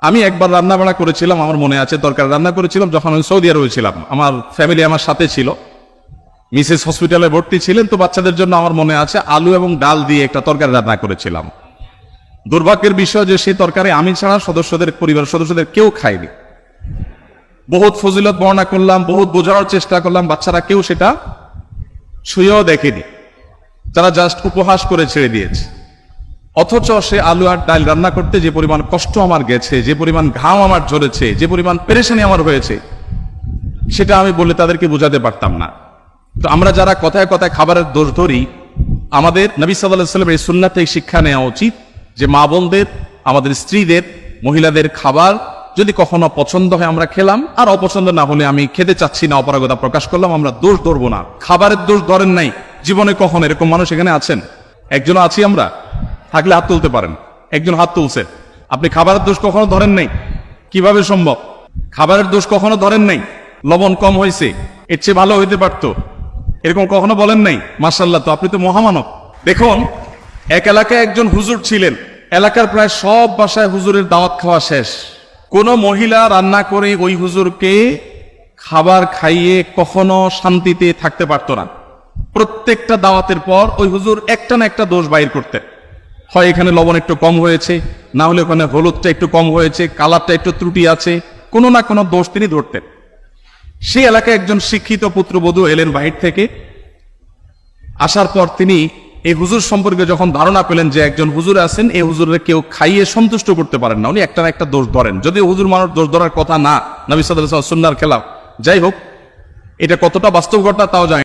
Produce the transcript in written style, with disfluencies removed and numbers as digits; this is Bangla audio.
আমি একবার রান্না বাড়া করেছিলাম, আমার মনে আছে, তরকারি রান্না করেছিলাম যখন আমি সৌদি আরবে ছিলাম। আমার ফ্যামিলি আমার সাথে ছিল, মিসেস হসপিটালে ভর্তি ছিলেন, তো বাচ্চাদের জন্য আমার মনে আছে আলু এবং ডাল দিয়ে একটা তরকারি রান্না করেছিলাম। দুর্ভাগ্যের বিষয় যে সেই তরকারি আমি ছাড়া পরিবারের সদস্যদের কেউ খায়নি। বহুত ফজিলত বর্ণনা করলাম, বহুত বোঝানোর চেষ্টা করলাম, বাচ্চারা কেউ সেটা ছুঁয়েও দেখেনি, তারা জাস্ট উপহাস করে ছেড়ে দিয়েছে। অথচ সে আলু আর ডাল রান্না করতে যে পরিমাণ কষ্ট আমার গেছে, যে পরিমাণ ঘাম আমার ঝরেছে, যে পরিমাণ পেরেশানি আমার হয়েছে, সেটা আমি বলে তাদেরকে বোঝাতে পারতাম না। তো আমরা যারা কথায় কথায় খাবারের দোষ ধরি, আমাদের নবী সাল্লাল্লাহু আলাইহি ওয়াসাল্লাম এই সুন্নাত থেকে শিক্ষা নেওয়া উচিত যে মা বোনদের, আমাদের স্ত্রীদের, মহিলাদের খাবার যদি কখনো পছন্দ হয় আমরা খেলাম, আর অপছন্দ না হলে আমি খেতে চাচ্ছি না অপারগতা প্রকাশ করলাম, আমরা দোষ ধরবো না। খাবারের দোষ ধরেন নাই জীবনে কখনো? এরকম মানুষ এখানে আছেন? একজন আছি আমরা? থাকলে হাত তুলতে পারেন। একজন হাত তুলছে। আপনি খাবারের দোষ কখনো ধরেন নাই? কিভাবে সম্ভব? খাবারের দোষ কখনো ধরেন নাই? লবণ কম হয়েছে, এর চেয়ে ভালো হইতে পারতো, এরকম কখনো বলেন নাই? মাশাআল্লাহ, তো আপনি তো মহামানব। দেখুন, এক এলাকায় একজন হুজুর ছিলেন, এলাকার প্রায় সব বাসায় হুজুরের দাওয়াত খাওয়া শেষ। কোন মহিলা রান্না করে ওই হুজুরকে খাবার খাইয়ে কখনো শান্তিতে থাকতে পারতো না। প্রত্যেকটা দাওয়াতের পর ওই হুজুর একটা না একটা দোষ বাইর করতেন। হয় এখানে লবণ একটু কম হয়েছে, না হলে ওখানে হলুদটা একটু কম হয়েছে, কালারটা একটু ত্রুটি আছে, কোনো না কোনো দোষ তিনি ধরতেন। সেই এলাকায় একজন শিক্ষিত পুত্রবধূ এলেন বাহির থেকে। আসার পর তিনি এই হুজুর সম্পর্কে যখন ধারণা পেলেন যে একজন হুজুর আছেন, এই হুজুরের কেউ খাইয়ে সন্তুষ্ট করতে পারেন না, উনি একটা না একটা দোষ ধরেন। যদিও হুজুর মানুষ দোষ ধরার কথা না, নবী সাল্লাল্লাহু আলাইহি ওয়াসাল্লাম সুন্নাহর খেলাফ। যাই হোক, এটা কতটা বাস্তব ঘটনা তাও জানি